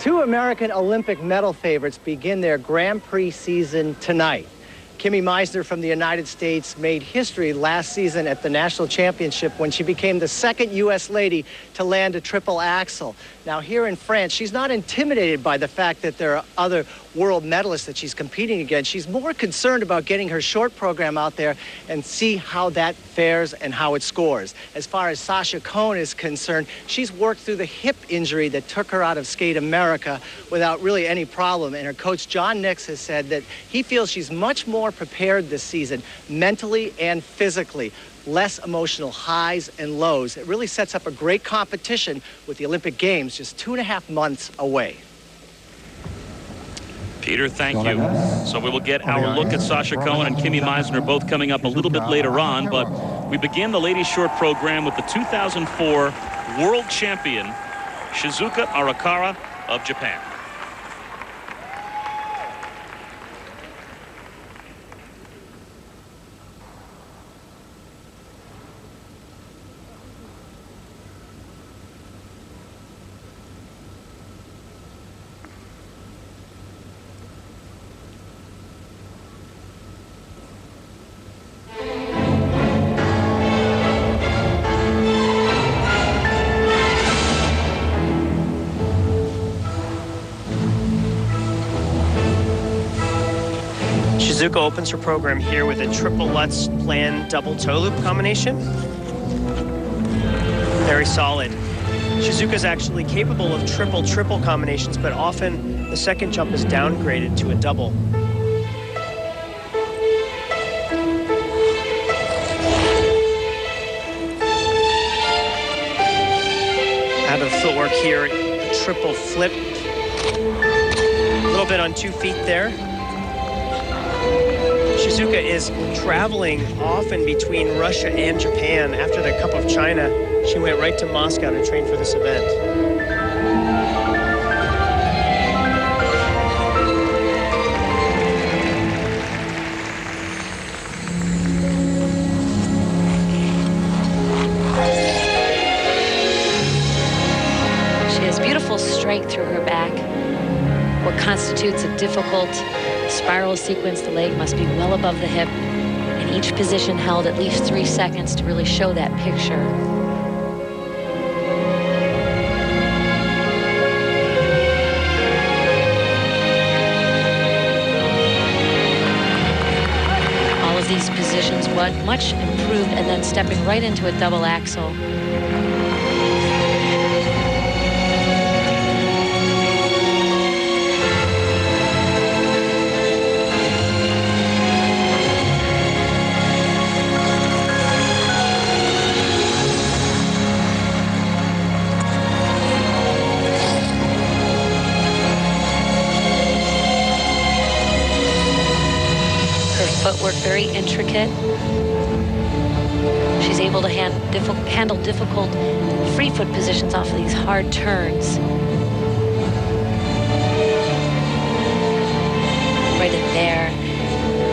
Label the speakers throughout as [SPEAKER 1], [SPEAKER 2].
[SPEAKER 1] Two American Olympic medal favorites begin their Grand Prix season tonight. Kimmy Meisner from the United States made history last season at the National Championship when she became the second U.S. lady to land a triple axel. Now here in France, she's not intimidated by the fact that there are other world medalists that she's competing against. She's more concerned about getting her short program out there and see how that fares and how it scores. As far as Sasha Cohen is concerned, she's worked through the hip injury that took her out of Skate America without really any problem. And her coach, John Nix, has said that he feels she's much more prepared this season, mentally and physically. Less emotional highs and lows. It really sets up a great competition with the Olympic Games just 2.5 months away.
[SPEAKER 2] Peter, thank you. So we will get our look at Sasha Cohen and Kimmy Meisner both coming up a little bit later on, but we begin the ladies short program with the 2004 world champion Shizuka Arakawa of Japan.
[SPEAKER 3] Shizuka opens her program here with a triple Lutz plan double toe loop combination. Very solid. Shizuka's actually capable of triple combinations, but often the second jump is downgraded to a double. Out of footwork here, a triple flip. A little bit on 2 feet there. Shizuka is traveling often between Russia and Japan. After the Cup of China, she went right to Moscow to train for this event.
[SPEAKER 4] She has beautiful strength through her back. What constitutes a difficult spiral sequence, the leg must be well above the hip, and each position held at least 3 seconds to really show that picture. All of these positions, much improved, and then stepping right into a double axel. Footwork very intricate. She's able to handle difficult free foot positions off of these hard turns. Right in there.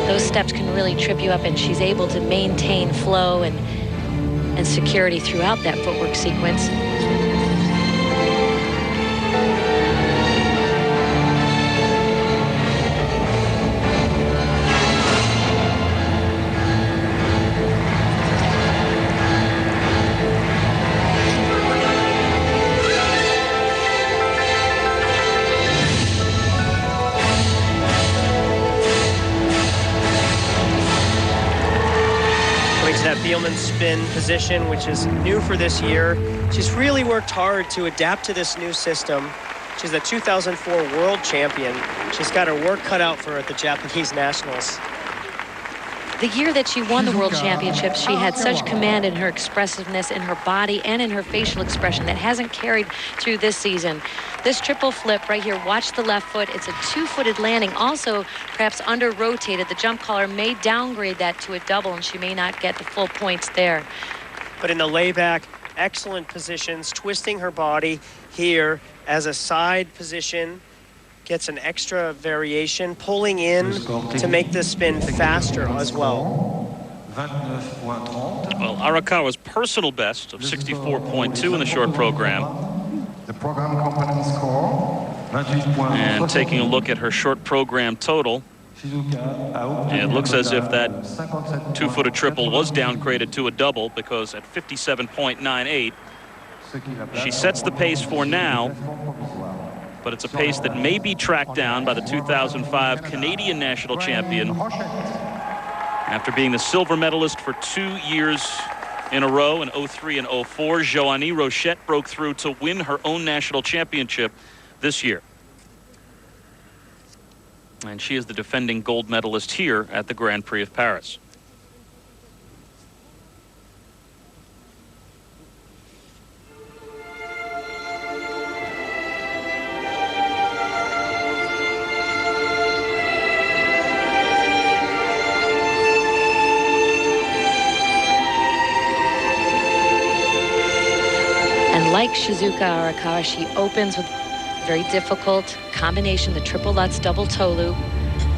[SPEAKER 4] Those steps can really trip you up, and she's able to maintain flow and security throughout that footwork sequence.
[SPEAKER 3] Beelman spin position, which is new for this year. She's really worked hard to adapt to this new system. She's the 2004 world champion. She's got her work cut out for her at the Japanese Nationals.
[SPEAKER 4] The year that she won the World Championships, she had such command in her expressiveness, in her body, and in her facial expression that hasn't carried through this season. This triple flip right here, watch the left foot. It's a two-footed landing, also perhaps under-rotated. The jump caller may downgrade that to a double, and she may not get the full points there.
[SPEAKER 3] But in the layback, excellent positions, twisting her body here as a side position. Gets an extra variation, pulling in to make this spin faster as well.
[SPEAKER 2] Well, Arakawa's personal best of 64.2 in the short program.
[SPEAKER 5] The program component score
[SPEAKER 2] And taking a look at her short program total, it looks as if that two-footed triple was downgraded to a double, because at 57.98, she sets the pace for now, but it's a pace that may be tracked down by the 2005 Canadian national champion. After being the silver medalist for 2 years in a row in 03 and 04, Joannie Rochette broke through to win her own national championship this year. And she is the defending gold medalist here at the Grand Prix of Paris.
[SPEAKER 4] Like Shizuka Arakawa, she opens with very difficult combination, the triple Lutz double toe loop.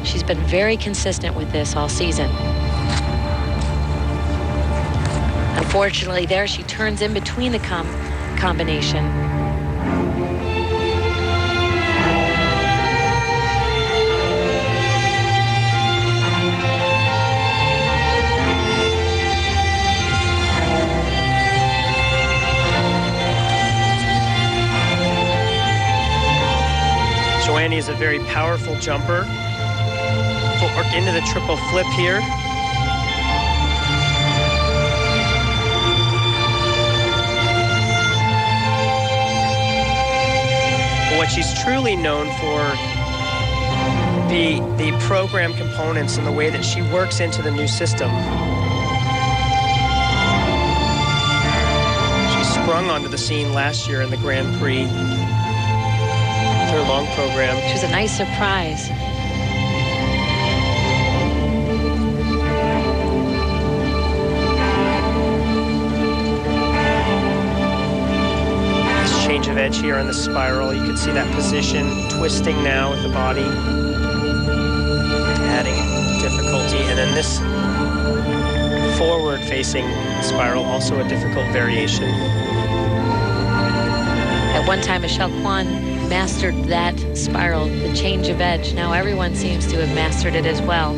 [SPEAKER 4] She's been very consistent with this all season. Unfortunately, there she turns in between the combination.
[SPEAKER 3] Joannie is a very powerful jumper. Footwork into the triple flip here. What she's truly known for, the program components and the way that she works into the new system. She sprung onto the scene last year in the Grand Prix. Her long program.
[SPEAKER 4] She was a nice surprise.
[SPEAKER 3] This change of edge here on the spiral, you can see that position twisting now with the body, adding difficulty. And then this forward facing spiral, also a difficult variation.
[SPEAKER 4] At one time, Michelle Kwan mastered that spiral, the change of edge. Now everyone seems to have mastered it as well.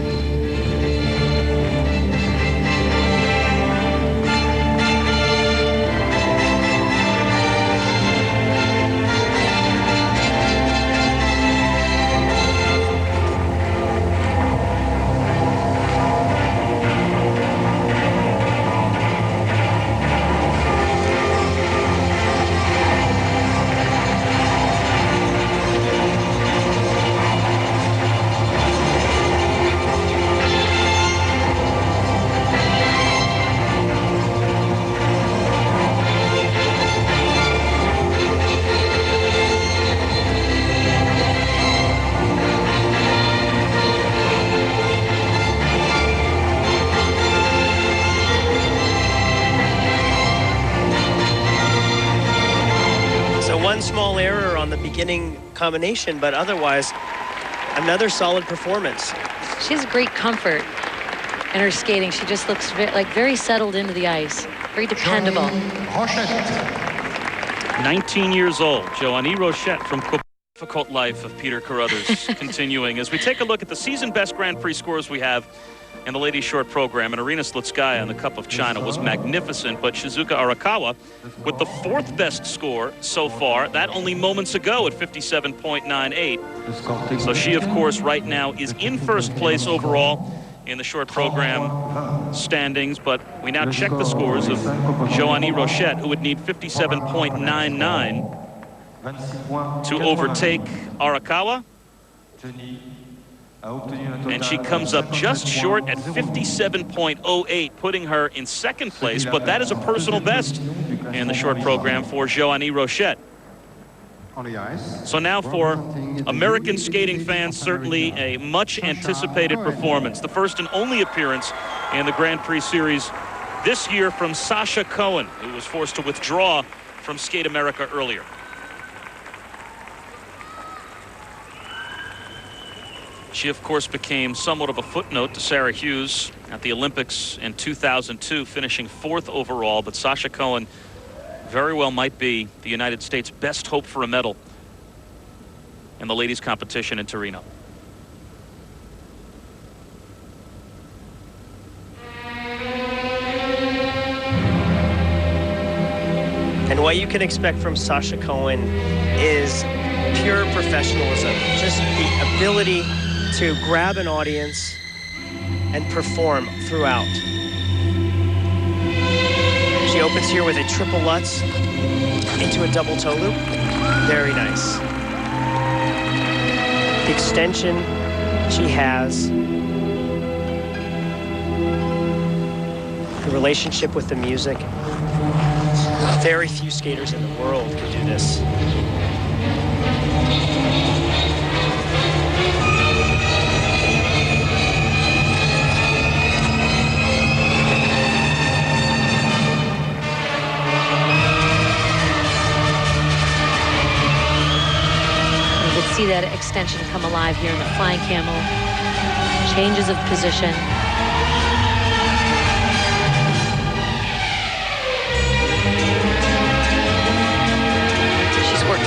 [SPEAKER 3] Small error on the beginning combination, but otherwise another solid performance.
[SPEAKER 4] She has great comfort in her skating. She just looks very settled into the ice, very dependable.
[SPEAKER 2] 19 years old, Joannie Rochette from Quebec. Difficult life of Peter Carruthers continuing as we take a look at the season best Grand Prix scores we have in the ladies short program. And Arina Slutskaya in the Cup of China was magnificent, but Shizuka Arakawa with the fourth best score so far, that only moments ago at 57.98. So she, of course, right now is in first place overall in the short program standings, but we now check the scores of Joannie Rochette, who would need 57.99 to overtake Arakawa. And she comes up just short at 57.08, putting her in second place, but that is a personal best in the short program for Joannie Rochette. So now for American skating fans, certainly a much anticipated performance. The first and only appearance in the Grand Prix series this year from Sasha Cohen, who was forced to withdraw from Skate America earlier. She, of course, became somewhat of a footnote to Sarah Hughes at the Olympics in 2002, finishing fourth overall. But Sasha Cohen – very well might be the United States' best hope for a medal. in the ladies' competition in Torino.
[SPEAKER 3] And what you can expect from Sasha Cohen is pure professionalism, just the ability to grab an audience and perform throughout. She opens here with a triple Lutz into a double toe loop. Very nice. The extension she has, the relationship with the music. Very few skaters in the world can do this.
[SPEAKER 4] You can see that extension come alive here in the flying camel. Changes of position.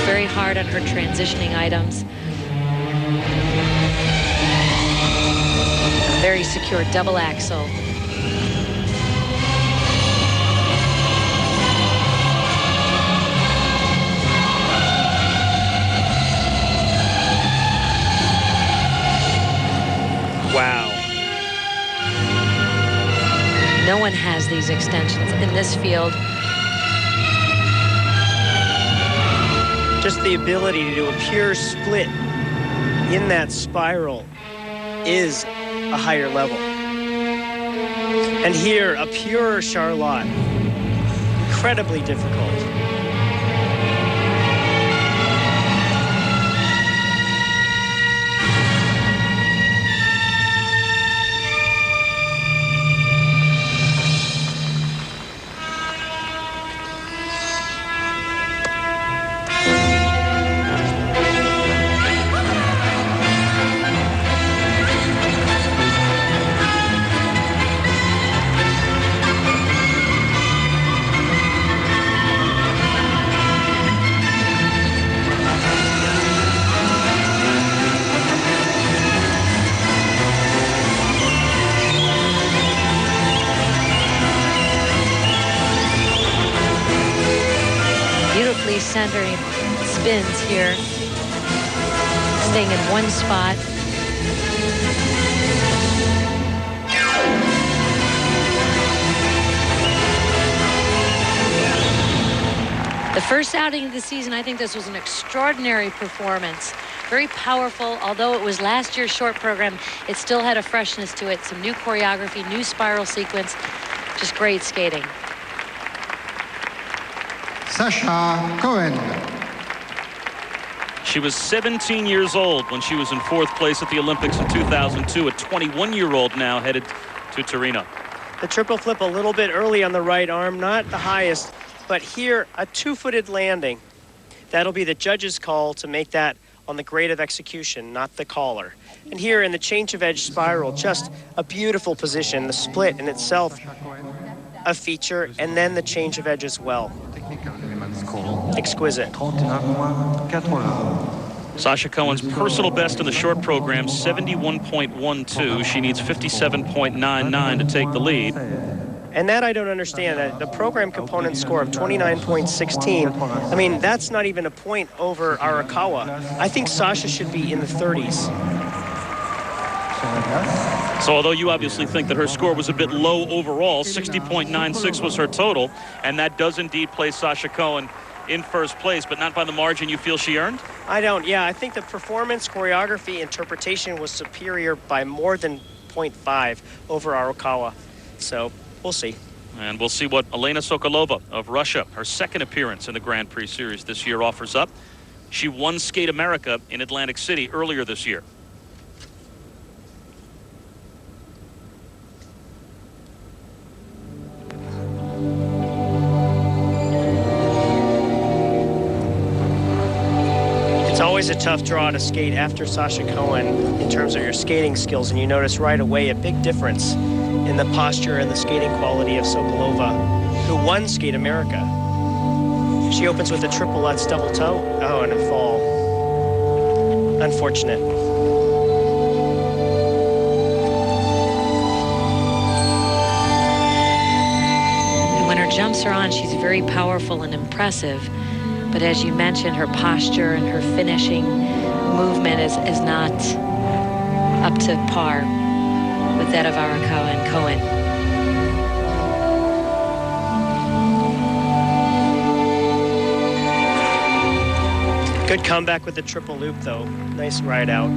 [SPEAKER 4] Very hard on her transitioning items. A very secure double axel.
[SPEAKER 3] Wow.
[SPEAKER 4] No one has these extensions in this field.
[SPEAKER 3] Just the ability to do a pure split in that spiral is a higher level. And here, a pure Charlotte, incredibly difficult.
[SPEAKER 4] Centering spins here, staying in one spot. The first outing of the season, I think this was an extraordinary performance. Very powerful, although it was last year's short program, it still had a freshness to it. Some new choreography, new spiral sequence, just great skating.
[SPEAKER 5] Sasha Cohen.
[SPEAKER 2] She was 17 years old when she was in 4th place at the Olympics in 2002. A 21-year-old now headed to Torino.
[SPEAKER 3] The triple flip a little bit early on the right arm, not the highest, but here a 2-footed landing. That'll be the judge's call to make that on the grade of execution, not the caller. And here in the change of edge spiral, just a beautiful position. The split in itself a feature, and then the change of edge as well. Exquisite.
[SPEAKER 2] Sasha Cohen's personal best in the short program, 71.12. She needs 57.99 to take the lead.
[SPEAKER 3] And that I don't understand. The program component score of 29.16, I mean, that's not even a point over Arakawa. I think Sasha should be in the 30s.
[SPEAKER 2] So although you obviously think that her score was a bit low overall, 60.96 was her total, and that does indeed place Sasha Cohen in first place, but not by the margin you feel she earned?
[SPEAKER 3] I don't. Yeah, I think the performance, choreography, interpretation was superior by more than 0.5 over Arakawa. So we'll see.
[SPEAKER 2] And we'll see what Elena Sokolova of Russia, her second appearance in the Grand Prix Series this year, offers up. She won Skate America in Atlantic City earlier this year.
[SPEAKER 3] It's always a tough draw to skate after Sasha Cohen in terms of your skating skills, and you notice right away a big difference in the posture and the skating quality of Sokolova, who won Skate America. She opens with a triple Lutz double toe. Oh, and a fall. unfortunate.
[SPEAKER 4] And when her jumps are on, she's very powerful and impressive. But as you mentioned, her posture and her finishing movement is not up to par with that of Arakawa and Cohen.
[SPEAKER 3] Good comeback with the triple loop, though. Nice ride out.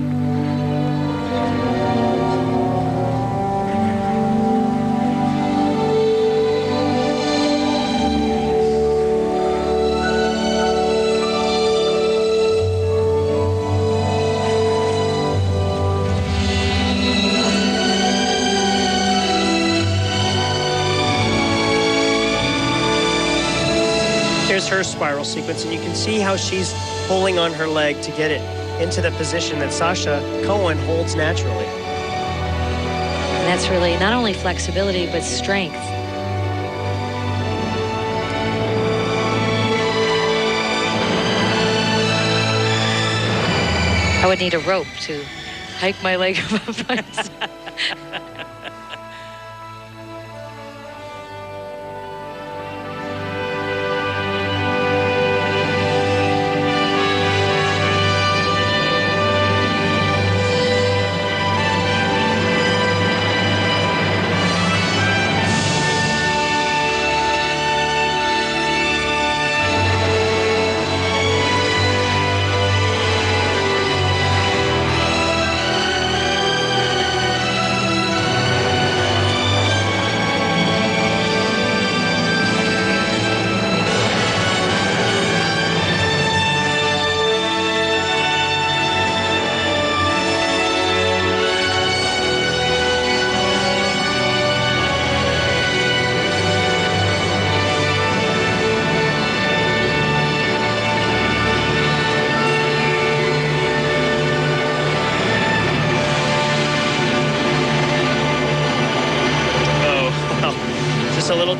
[SPEAKER 3] Here's her spiral sequence, and you can see how she's pulling on her leg to get it into the position that Sasha Cohen holds naturally.
[SPEAKER 4] And that's really not only flexibility, but strength. I would need a rope to hike my leg up my side.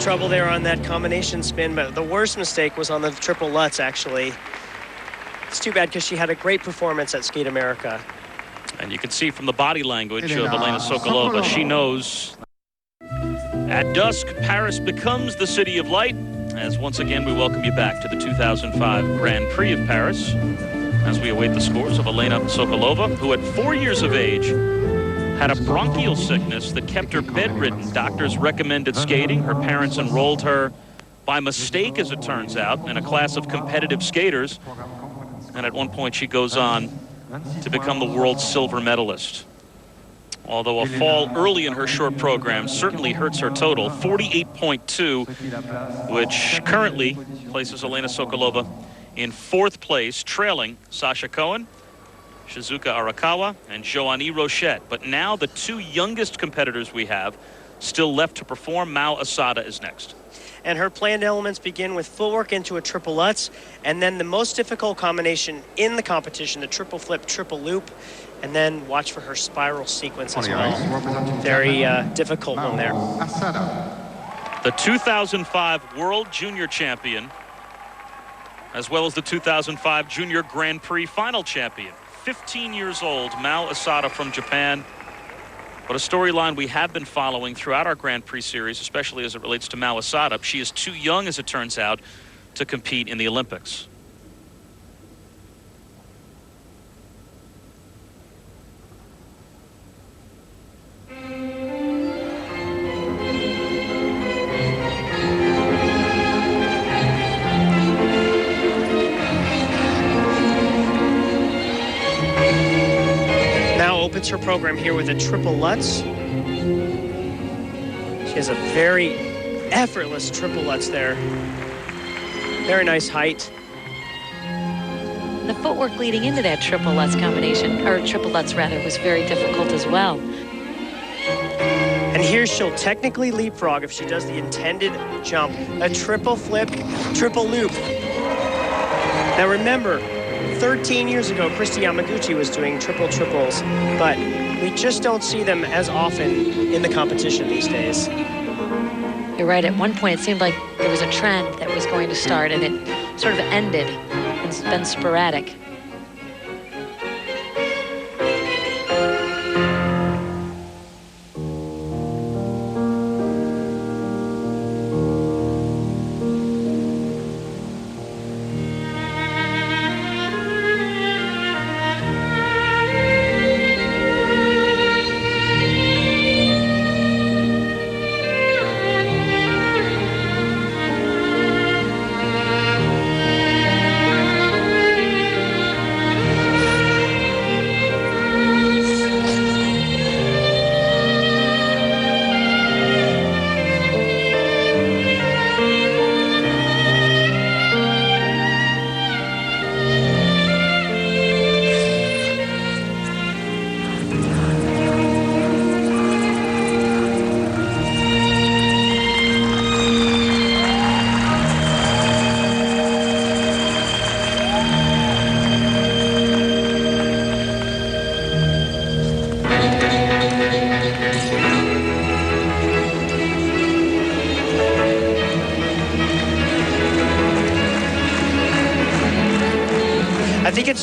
[SPEAKER 3] Trouble there on that combination spin, but the worst mistake was on the triple Lutz, actually. It's too bad because she had a great performance at Skate America.
[SPEAKER 2] And you can see from the body language of Elena Sokolova, she knows at dusk, Paris becomes the city of light. As once again, we welcome you back to the 2005 Grand Prix of Paris as we await the scores of Elena Sokolova, who at 4 years of age had a bronchial sickness that kept her bedridden. Doctors recommended skating. Her parents enrolled her by mistake, as it turns out, in a class of competitive skaters. And at one point, she goes on to become the world's silver medalist. Although a fall early in her short program certainly hurts her total, 48.2, which currently places Elena Sokolova in 4th place, trailing Sasha Cohen, Shizuka Arakawa, and Joannie Rochette. But now the 2 youngest competitors we have still left to perform. Mao Asada is next.
[SPEAKER 3] And her planned elements begin with full work into a triple Lutz, and then the most difficult combination in the competition, the triple flip, triple loop, and then watch for her spiral sequence as well. Very difficult one there.
[SPEAKER 2] The 2005 World Junior Champion, as well as the 2005 Junior Grand Prix Final Champion. 15 years old, Mao Asada from Japan. But a storyline we have been following throughout our Grand Prix series, especially as it relates to Mao Asada. She is too young, as it turns out, to compete in the Olympics.
[SPEAKER 3] Opens her program here with a triple Lutz. She has a very effortless triple Lutz there. Very nice height.
[SPEAKER 4] The footwork leading into that triple Lutz combination, or triple Lutz rather, was very difficult as well.
[SPEAKER 3] And here she'll technically leapfrog if she does the intended jump. A triple flip, triple loop. Now remember, 13 years ago, Christy Yamaguchi was doing triple triples, but we just don't see them as often in the competition these days.
[SPEAKER 4] You're right. At one point, it seemed like there was a trend that was going to start, and it sort of ended. It's been sporadic.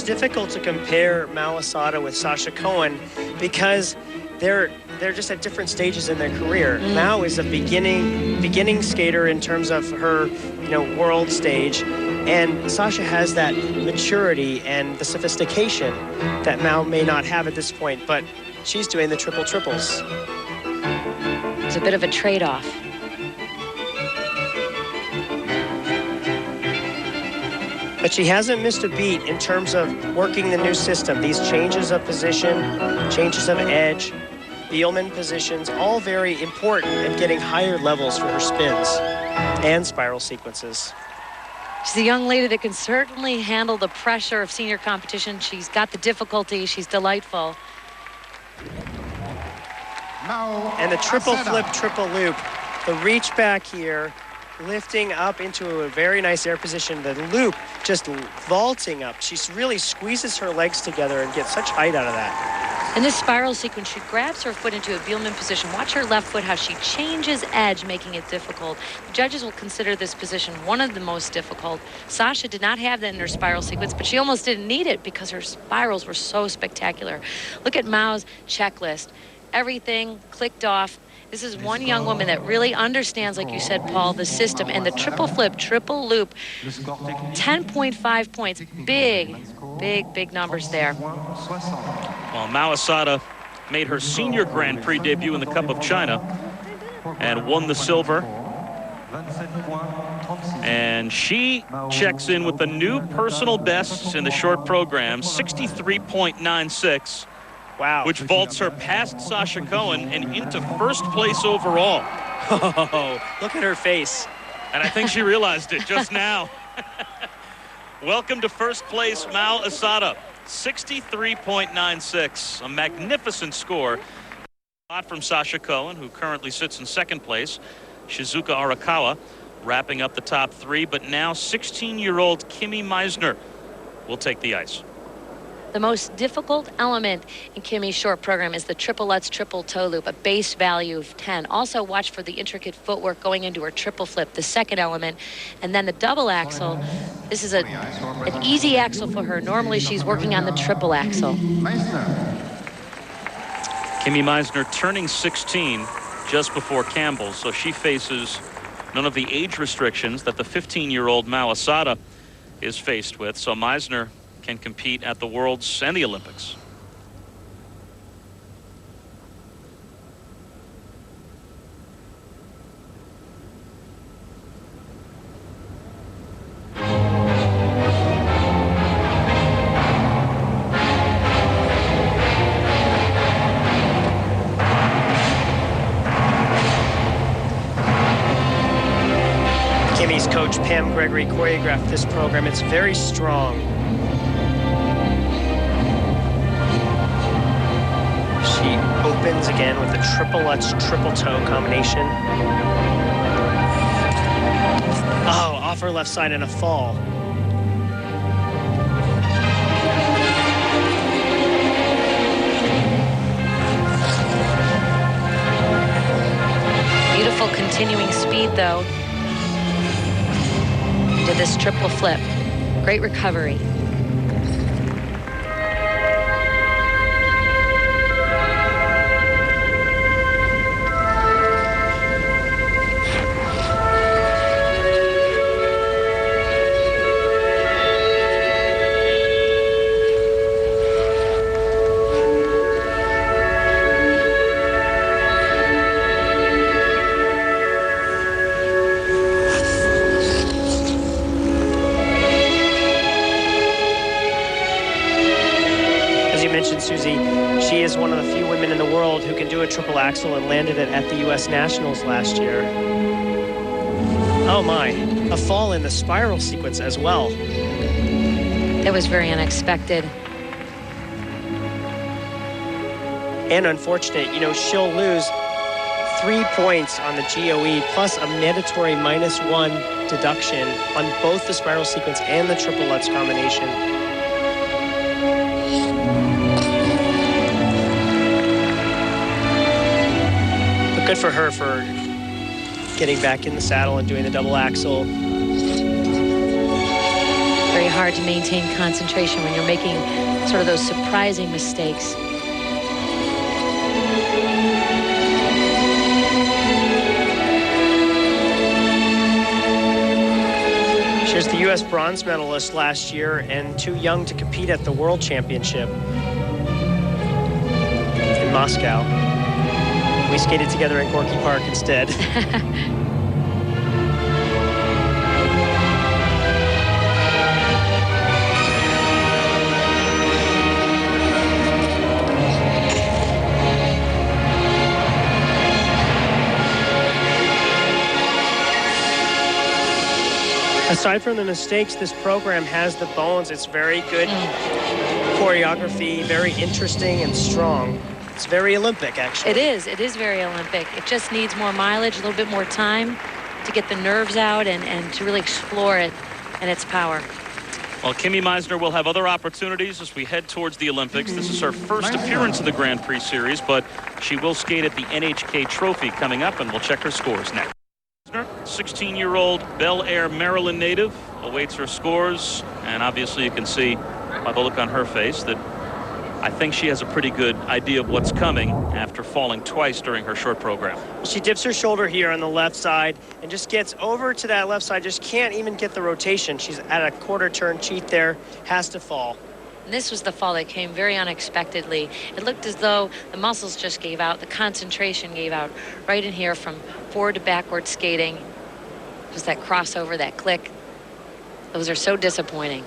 [SPEAKER 3] it's difficult to compare Mao Asada with Sasha Cohen because they're just at different stages in their career. Mao is a beginning skater in terms of her, world stage, and Sasha has that maturity and the sophistication that Mao may not have at this point, but she's doing the triple triples.
[SPEAKER 4] It's a bit of a trade-off.
[SPEAKER 3] But she hasn't missed a beat in terms of working the new system. These changes of position, changes of edge, Bielmann positions, all very important at getting higher levels for her spins and spiral sequences.
[SPEAKER 4] She's a young lady that can certainly handle the pressure of senior competition. She's got the difficulty. She's delightful.
[SPEAKER 3] And the triple flip, triple loop, the reach back here, lifting up into a very nice air position. The loop just vaulting up. She really squeezes her legs together and gets such height out of that.
[SPEAKER 4] In this spiral sequence, she grabs her foot into a Bielmann position. Watch her left foot, how she changes edge, making it difficult. The judges will consider this position one of the most difficult. Sasha did not have that in her spiral sequence, but she almost didn't need it because her spirals were so spectacular. Look at Mao's checklist. Everything clicked off. This is one young woman that really understands, like you said, Paul, the system and the triple flip, triple loop. 10.5 points. Big numbers there.
[SPEAKER 2] Well, Mao Asada made her senior Grand Prix debut in the Cup of China and won the silver. And she checks in with the new personal bests in the short program, 63.96.
[SPEAKER 3] Wow.
[SPEAKER 2] Which vaults her past Sasha Cohen and into first place overall.
[SPEAKER 3] Oh, look at her face.
[SPEAKER 2] And I think she realized it just now. Welcome to first place, Mao Asada. 63.96, a magnificent score. Not from Sasha Cohen, who currently sits in second place. Shizuka Arakawa wrapping up the top three, but now 16-year-old Kimmy Meisner will take the ice.
[SPEAKER 4] The most difficult element in Kimmie's short program is the triple Lutz triple toe loop, a base value of 10. Also watch for the intricate footwork going into her triple flip, the second element. And then the double axel. This is an easy axel for her. Normally she's working on the triple axel.
[SPEAKER 2] Kimmy Meisner turning 16 just before Campbell, so she faces none of the age restrictions that the 15-year-old Mao Asada is faced with. So Meisner can compete at the Worlds and the Olympics.
[SPEAKER 3] Kimmie's coach, Pam Gregory, choreographed this program. It's very strong. She opens again with the triple Lutz, triple toe combination. Oh, off her left side and a fall.
[SPEAKER 4] Beautiful continuing speed, though, into this triple flip. Great recovery.
[SPEAKER 3] Susie, she is one of the few women in the world who can do a triple axel and landed it at the U.S. Nationals last year. Oh my, a fall in the spiral sequence as well.
[SPEAKER 4] That was very unexpected.
[SPEAKER 3] And unfortunate, she'll lose 3 points on the GOE plus a mandatory -1 deduction on both the spiral sequence and the triple Lutz combination. Good for her for getting back in the saddle and doing the double axel.
[SPEAKER 4] Very hard to maintain concentration when you're making sort of those surprising mistakes.
[SPEAKER 3] She's the U.S. bronze medalist last year and too young to compete at the World Championship in Moscow. We skated together at Gorky Park instead. Aside from the mistakes, this program has the bones. It's very good choreography, very interesting and strong. It's very Olympic, actually.
[SPEAKER 4] It is. It is very Olympic. It just needs more mileage, a little bit more time to get the nerves out and to really explore it and its power.
[SPEAKER 2] Well, Kimmy Meisner will have other opportunities as we head towards the Olympics. This is her first appearance in the Grand Prix Series, but she will skate at the NHK Trophy coming up, and we'll check her scores next. 16-year-old Bel Air, Maryland native, awaits her scores, and obviously you can see by the look on her face that I think she has a pretty good idea of what's coming after falling twice during her short program.
[SPEAKER 3] She dips her shoulder here on the left side and just gets over to that left side, just can't even get the rotation. She's at a quarter turn cheat there, has to fall.
[SPEAKER 4] And this was the fall that came very unexpectedly. It looked as though the muscles just gave out, the concentration gave out right in here from forward to backward skating. Just that crossover, that click. Those are so disappointing.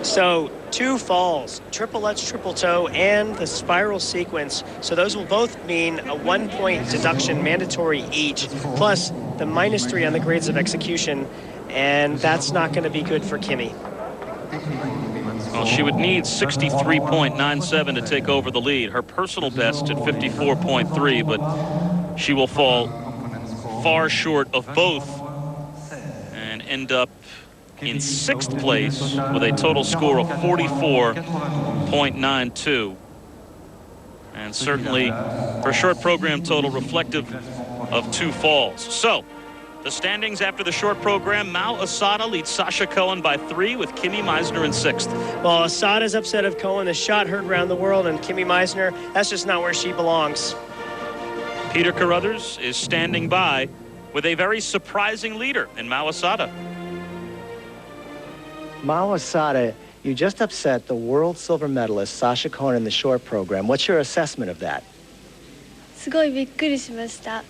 [SPEAKER 3] So 2 falls, triple Lutz, triple toe, and the spiral sequence. So those will both mean a 1-point deduction mandatory each, plus the -3 on the grades of execution. And that's not going to be good for Kimmie.
[SPEAKER 2] Well, she would need 63.97 to take over the lead. Her personal best at 54.3, but she will fall far short of both and end up in 6th place with a total score of 44.92. And certainly her short program total reflective of 2 falls. So the standings after the short program: Mao Asada leads Sasha Cohen by 3 with Kimmy Meisner in 6th.
[SPEAKER 3] Well, Asada's upset of Cohen. The shot heard around the world, and Kimmy Meisner, that's just not where she belongs.
[SPEAKER 2] Peter Carruthers is standing by with a very surprising leader in Mao Asada.
[SPEAKER 1] Mao Asada, you just upset the world silver medalist Sasha Cohen in the short program. What's your assessment of that?
[SPEAKER 6] すごいびっくりしました。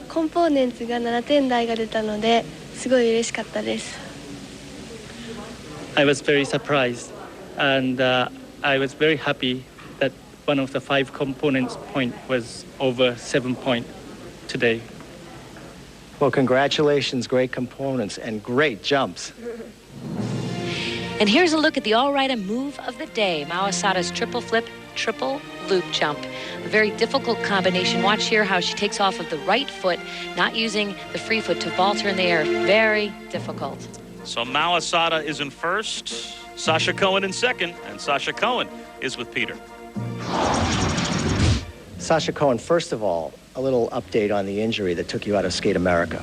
[SPEAKER 6] コンポーネンツが7点台が出たので、すごい嬉しかったです。
[SPEAKER 7] I was very surprised, and I was very happy that one of the 5 components point was over 7 point today.
[SPEAKER 1] Well, congratulations, great components and great jumps.
[SPEAKER 4] And here's a look at the all-righter move of the day, Mao Asada's triple flip, triple loop jump. A very difficult combination. Watch here how she takes off of the right foot, not using the free foot to vaulter in the air. Very difficult.
[SPEAKER 2] So Mao Asada is in 1st, Sasha Cohen in 2nd, and Sasha Cohen is with Peter.
[SPEAKER 1] Sasha Cohen, first of all, a little update on the injury that took you out of Skate America.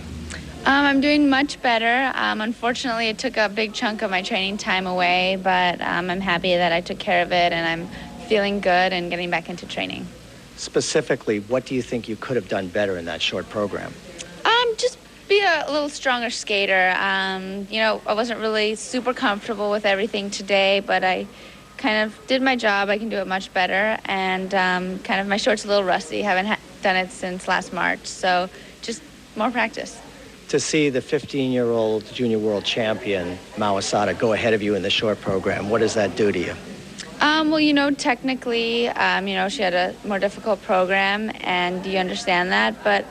[SPEAKER 8] I'm doing much better. Unfortunately, it took a big chunk of my training time away, but I'm happy that I took care of it, and I'm feeling good and getting back into training.
[SPEAKER 1] Specifically, what do you think you could have done better in that short program?
[SPEAKER 8] Just be a little stronger skater. You know, I wasn't really super comfortable with everything today, but I kind of did my job. I can do it much better, and kind of my short's a little rusty. Haven't done it since last March, so just more practice.
[SPEAKER 1] To see the 15-year-old junior world champion, Mao Asada, go ahead of you in the short program, what does that do to you?
[SPEAKER 8] Well, you know, technically, you know, she had a more difficult program, and you understand that, but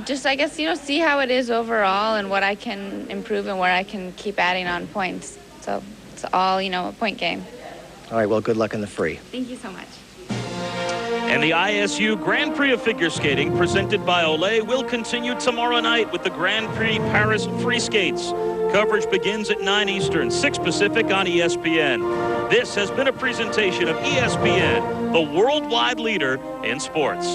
[SPEAKER 8] just, I guess, you know, see how it is overall and what I can improve and where I can keep adding on points. So it's all, you know, a point game.
[SPEAKER 1] All right, well, good luck in the free.
[SPEAKER 8] Thank you so much.
[SPEAKER 2] And the ISU Grand Prix of Figure Skating, presented by Olay, will continue tomorrow night with the Grand Prix Paris Free Skates. Coverage begins at 9 Eastern, 6 Pacific on ESPN. This has been a presentation of ESPN, the worldwide leader in sports.